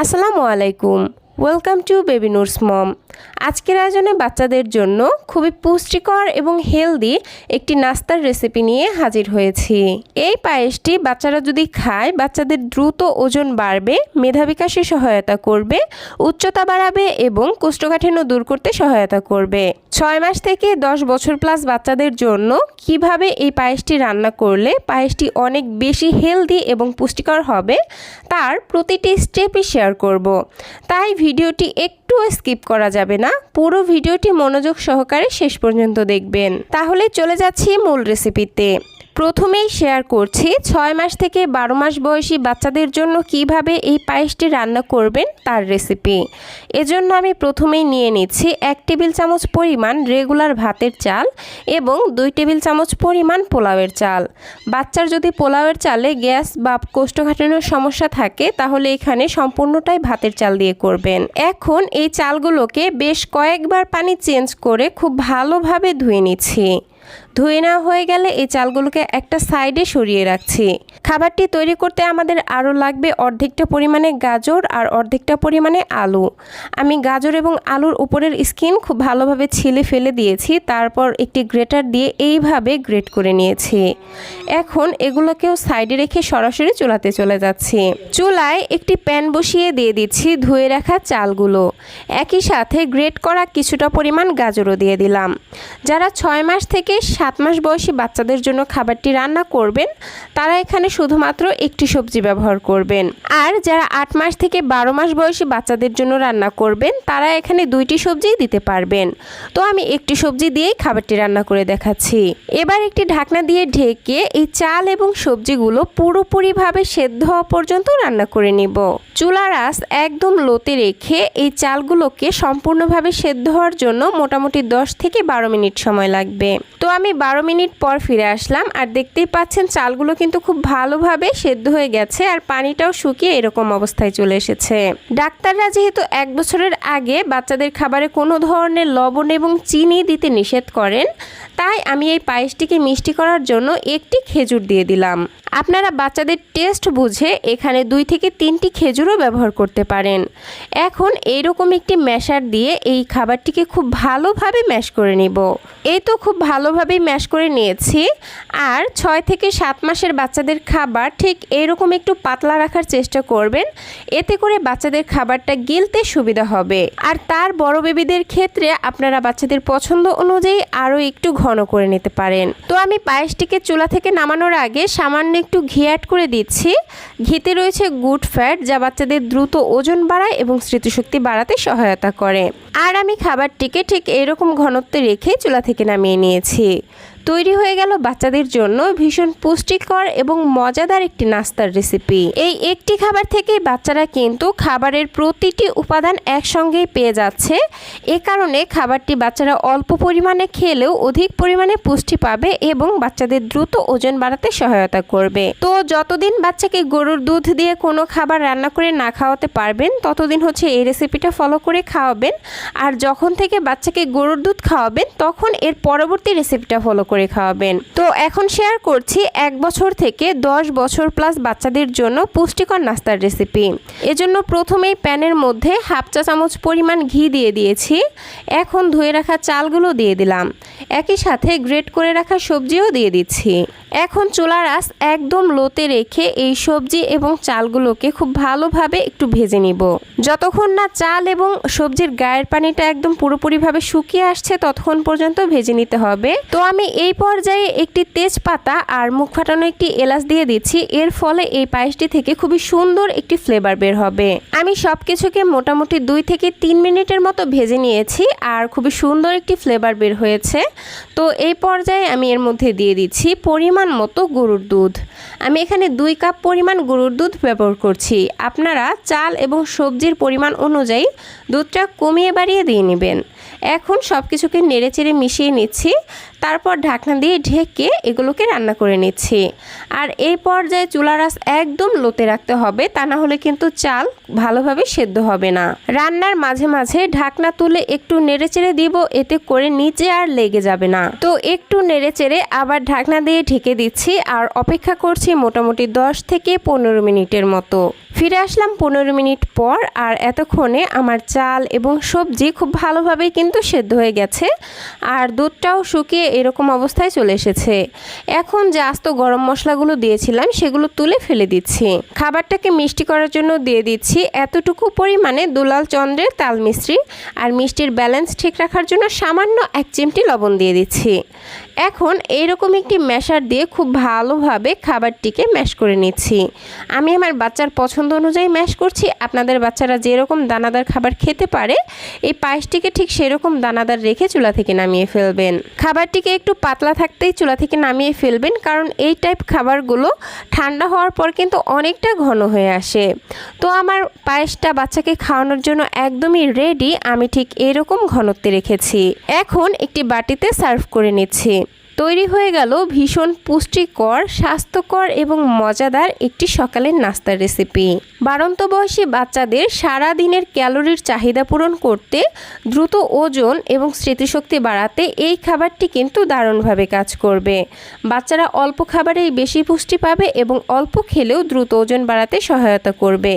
আসসালামু আলাইকুম। Welcome to baby Noor's মম। আজকের আয়োজনে বাচ্চাদের জন্য খুবই পুষ্টিকর এবং হেলদি একটি নাস্তার রেসিপি নিয়ে হাজির হয়েছি। এই পায়েসটি বাচ্চারা যদি খায় বাচ্চাদের দ্রুত ওজন বাড়বে, মেধা বিকাশে সহায়তা করবে, উচ্চতা বাড়াবে এবং কোষ্ঠকাঠিন্য দূর করতে সহায়তা করবে। 6 মাস থেকে 10 বছর প্লাস বাচ্চাদের জন্য কিভাবে এই পায়েসটি রান্না করলে পায়েসটি অনেক বেশি হেলদি এবং পুষ্টিকর হবে তার প্রতিটি স্টেপই শেয়ার করব। তাই ভিডিওটি একটু স্কিপ করা যাবে না, পুরো ভিডিওটি মনোযোগ সহকারে শেষ পর্যন্ত দেখবেন। তাহলে চলে যাচ্ছি মূল রেসিপিতে। প্রথমেই শেয়ার করছি 6 মাস থেকে 12 মাস বয়সী বাচ্চাদের জন্য কিভাবে এই পায়েসটি রান্না করবেন তার রেসিপি। এজন্য আমি প্রথমেই নিয়ে নিচ্ছি 1 টেবিল চামচ পরিমাণ রেগুলার ভাতের চাল এবং 2 টেবিল চামচ পরিমাণ পোলাওয়ের চাল। বাচ্চার যদি পোলাওয়ের চালে গ্যাস বা কোষ্ঠকাঠিন্যের সমস্যা থাকে তাহলে এখানে সম্পূর্ণটাই ভাতের চাল দিয়ে করবেন। এখন এই চালগুলোকে বেশ কয়েকবার পানি চেঞ্জ করে খুব ভালোভাবে ধুয়ে নিচ্ছি। ধুয়ে নেওয়া হয়ে গেলে এই চালগুলোকে একটা সাইডে সরিয়ে রাখছি। খাবারটি তৈরি করতে আমাদের আরও লাগবে অর্ধেকটা পরিমাণে গাজর আর অর্ধেকটা পরিমাণে আলু। আমি গাজর এবং আলুর উপরের স্কিন খুব ভালোভাবে ছিলে ফেলে দিয়েছি, তারপর একটি গ্রেটার দিয়ে এইভাবে গ্রেট করে নিয়েছি। এখন এগুলোকেও সাইডে রেখে সরাসরি চুলাতে চলে যাচ্ছি। চুলায় একটি প্যান বসিয়ে দিয়ে দিচ্ছি ধুয়ে রাখা চালগুলো। একই সাথে গ্রেট করা কিছুটা পরিমাণ গাজরও দিয়ে দিলাম। যারা 6 মাস থেকে 7 মাস বয়সী বাচ্চাদের জন্য খাবারটি রান্না করবেন তারা এখানে শুধুমাত্র একটি সবজি ব্যবহার করবেন, আর যারা 8 মাস থেকে 12 মাস বয়সী বাচ্চাদের জন্য রান্না করবেন তারা এখানে 2টি সবজি দিতে পারবেন। তো আমি একটি সবজি দিয়েই খাবারটি রান্না করে দেখাচ্ছি। এবার একটি ঢাকনা দিয়ে ঢেকে এই চাল এবং সবজিগুলো পুরোপুরিভাবে সেদ্ধ হওয়া পর্যন্ত রান্না করে নিব। চুলার আঁচ একদম লোতে রেখে এই চালগুলোকে সম্পূর্ণভাবে সেদ্ধ হওয়ার জন্য মোটামুটি 10 থেকে 12 মিনিট সময় লাগবে। তো আমি 12 মিনিট পর ফিরে আসলাম, আর দেখতেই পাচ্ছেন চালগুলো কিন্তু খুব ভালোভাবে সেদ্ধ হয়ে গেছে আর পানিটাও শুকিয়ে এরকম অবস্থায় চলে এসেছে। ডাক্তাররা যেহেতু 1 বছরের আগে বাচ্চাদের খাবারে কোনো ধরনের লবণ এবং চিনি দিতে নিষেধ করেন, তাই আমি এই পায়েসটিকে মিষ্টি করার জন্য একটি খেজুর দিয়ে দিলাম। আপনারা বাচ্চাদের টেস্ট বুঝে এখানে 2 থেকে 3টি খেজুরও ব্যবহার করতে পারেন। এখন এইরকম একটি ম্যাশার দিয়ে এই খাবারটিকে খুব ভালোভাবে ম্যাশ করে নিব। এই তো খুব ভালোভাবেই ম্যাশ করে নিয়েছি। আর 6 থেকে 7 মাসের বাচ্চাদের খাবার ঠিক এইরকম একটু পাতলা রাখার চেষ্টা করবেন, এতে করে বাচ্চাদের খাবারটা গিলতে সুবিধা হবে। আর তার বড় বেবিদের ক্ষেত্রে আপনারা বাচ্চাদের পছন্দ অনুযায়ী আরও একটু ঘন করে নিতে পারেন। তো আমি পায়েসটিকে চুলা থেকে নামানোর আগে সামান্য একটু ঘি অ্যাড করে দিচ্ছি। ঘিতে রয়েছে গুড ফ্যাট, যা বাচ্চাদের দ্রুত ওজন বাড়ায় এবং স্মৃতিশক্তি বাড়াতে সহায়তা করে। আর আমি খাবারটিকে ঠিক এরকম ঘনত্বে রেখে চুলা থেকে নামিয়ে নিয়েছি। তৈরি হয়ে গেল বাচ্চাদের জন্য ভীষণ পুষ্টিকর এবং মজাদার একটি নাস্তার রেসিপি। এই একটি খাবার থেকে বাচ্চারা কিন্তু খাবারের প্রতিটি উপাদান একসঙ্গেই পেয়ে যাচ্ছে। এ কারণে খাবারটি বাচ্চারা অল্প পরিমাণে খেলেও অধিক পরিমাণে পুষ্টি পাবে এবং বাচ্চাদের দ্রুত ওজন বাড়াতে সহায়তা করবে। তো যতদিন বাচ্চাকে গরুর দুধ দিয়ে কোনো খাবার রান্না করে না খাওয়াতে পারবেন ততদিন এই রেসিপিটা ফলো করে খাওয়াবেন। আর যখন থেকে বাচ্চাকে গরুর দুধ খাওয়াবেন তখন এর পরবর্তী রেসিপিটা ফলো করে খাওয়াবেন। তো এখন শেয়ার করছি 1 বছর থেকে 10 বছর প্লাস বাচ্চাদের জন্য পুষ্টিকর নাস্তার রেসিপি। এজন্য প্রথমেই প্যানের মধ্যে 1/2 চা চামচ পরিমাণ ঘি দিয়ে দিয়েছি। এখন ধুয়ে রাখা চালগুলো দিয়ে দিলাম। একই সাথে গ্রেট করে রাখা সবজিও দিয়ে দিচ্ছি। এখন চুলার আঁচ একদম লোতে রেখে এই সবজি এবং চালগুলোকে খুব ভালোভাবে একটু ভেজে নিব। যতক্ষণ না চাল এবং সবজির গায়ের পানিটা একদম পুরোপুরিভাবে শুকিয়ে আসছে ততক্ষণ পর্যন্ত ভেজে নিতে হবে। তো আমি এই পর্যায়ে একটি তেজপাতা আর মুখ ফাটানো একটি এলাচ দিয়ে দিচ্ছি। এর ফলে এই পায়েসটি থেকে খুবই সুন্দর একটি ফ্লেভার বের হবে। আমি সব কিছুকে মোটামুটি 2 থেকে 3 মিনিটের মতো ভেজে নিয়েছি আর খুবই সুন্দর একটি ফ্লেভার বের হয়েছে। তো এই পর্যায়ে আমি এর মধ্যে দিয়ে দিচ্ছি পরিমাণ মতো গরুর দুধ। আমি এখানে 2 কাপ পরিমাণ গরুর দুধ ব্যবহার করছি। আপনারা চাল এবং সবজির পরিমাণ অনুযায়ী দুধটা কমিয়ে বাড়িয়ে দিয়ে নেবেন। এখন সব কিছুকে নেড়েচেড়ে মিশিয়ে নিচ্ছি। তারপর ঢাকনা দিয়ে ঢেকে এগুলোকে রান্না করে নিচ্ছি। আর এই পর্যায়ে চুলার আঁচ একদম লোতে রাখতে হবে, তা না হলে কিন্তু চাল ভালোভাবে সেদ্ধ হবে না। রান্নার মাঝে মাঝে ঢাকনা তুলে একটু নেড়েচেড়ে দিব, এতে করে নিচে আর লেগে যাবে না। তো একটু নেড়েচেড়ে আবার ঢাকনা দিয়ে ঢেকে দিচ্ছি আর অপেক্ষা করছি মোটামুটি 10 থেকে 15 মিনিটের মতো। ফিরে আসলাম 15 মিনিট পর, আর এতক্ষণে আমার চাল এবং সবজি খুব ভালোভাবেই কিন্তু সেদ্ধ হয়ে গেছে আর দুধটাও শুকিয়ে এরকম অবস্থায় চলে এসেছে। এখন যে আস্ত গরম মশলাগুলো দিয়েছিলাম সেগুলো তুলে ফেলে দিচ্ছি। খাবারটাকে মিষ্টি করার জন্য দিয়ে দিচ্ছি এতটুকু পরিমাণে দুলাল চন্দ্রের তাল মিশ্রি, আর মিষ্টির ব্যালেন্স ঠিক রাখার জন্য সামান্য 1 চিমটি লবণ দিয়ে দিচ্ছি। এখন এইরকম একটি ম্যাশার দিয়ে খুব ভালোভাবে খাবারটিকে ম্যাশ করে নিচ্ছি। আমি আমার বাচ্চার পছন্দ অনুযায়ী ম্যাশ করছি। আপনাদের বাচ্চারা যেরকম দানাদার খাবার খেতে পারে এই পায়েসটিকে ঠিক সেরকম দানাদার রেখে চুলা থেকে নামিয়ে ফেলবেন। খাবারটিকে একটু পাতলা থাকতেই চুলা থেকে নামিয়ে ফেলবেন, কারণ এই টাইপ খাবারগুলো ঠান্ডা হওয়ার পর কিন্তু অনেকটা ঘন হয়ে আসে। তো আমার পায়েসটা বাচ্চাকে খাওয়ানোর জন্য একদমই রেডি। আমি ঠিক এরকম ঘনত্বে রেখেছি। এখন একটি বাটিতে সার্ভ করে নিচ্ছি। তৈরি হয়ে গেল ভীষণ পুষ্টিকর, স্বাস্থ্যকর এবং মজাদার একটি সকালের নাস্তার রেসিপি। বাড়ন্ত বয়সী বাচ্চাদের সারা দিনের ক্যালোরির চাহিদা পূরণ করতে, দ্রুত ওজন এবং স্মৃতিশক্তি বাড়াতে এই খাবারটি কিন্তু দারুণভাবে কাজ করবে। বাচ্চারা অল্প খাবারেই বেশি পুষ্টি পাবে এবং অল্প খেলেও দ্রুত ওজন বাড়াতে সহায়তা করবে।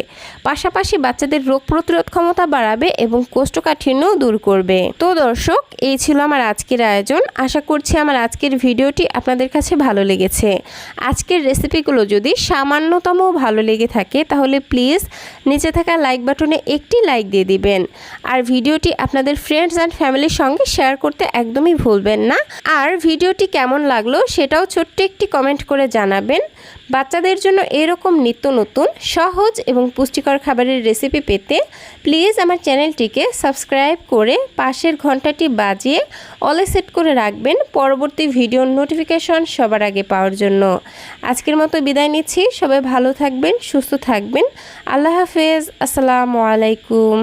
পাশাপাশি বাচ্চাদের রোগ প্রতিরোধ ক্ষমতা বাড়াবে এবং কোষ্ঠকাঠিন্যও দূর করবে। তো দর্শক, এই ছিল আমার আজকের আয়োজন। আশা করছি আমার আজকের ভিডিওটি আপনাদের কাছে ভালো লেগেছে। আজকের রেসিপিগুলো যদি সামান্যতম ভালো লেগে থাকে তাহলে প্লিজ নিচে থাকা লাইক বাটনে একটি লাইক দিয়ে দিবেন। আর ভিডিওটি আপনাদের ফ্রেন্ডস অ্যান্ড ফ্যামিলির সঙ্গে শেয়ার করতে একদমই ভুলবেন না। আর ভিডিওটি কেমন লাগলো সেটাও ছোট্ট একটি কমেন্ট করে জানাবেন। বাচ্চাদের জন্য এরকম নিত্য নতুন সহজ এবং পুষ্টিকর খাবারের রেসিপি পেতে প্লিজ আমার চ্যানেলটিকে সাবস্ক্রাইব করে পাশের ঘন্টাটি বাজিয়ে অলে সেট করে রাখবেন পরবর্তী ভিডিওর নোটিফিকেশন সবার আগে পাওয়ার জন্য। আজকের মতো বিদায় নিচ্ছি। সবাই ভালো থাকবেন, সুস্থ থাকবেন। আল্লাহ হাফেজ। আসসালামু আলাইকুম।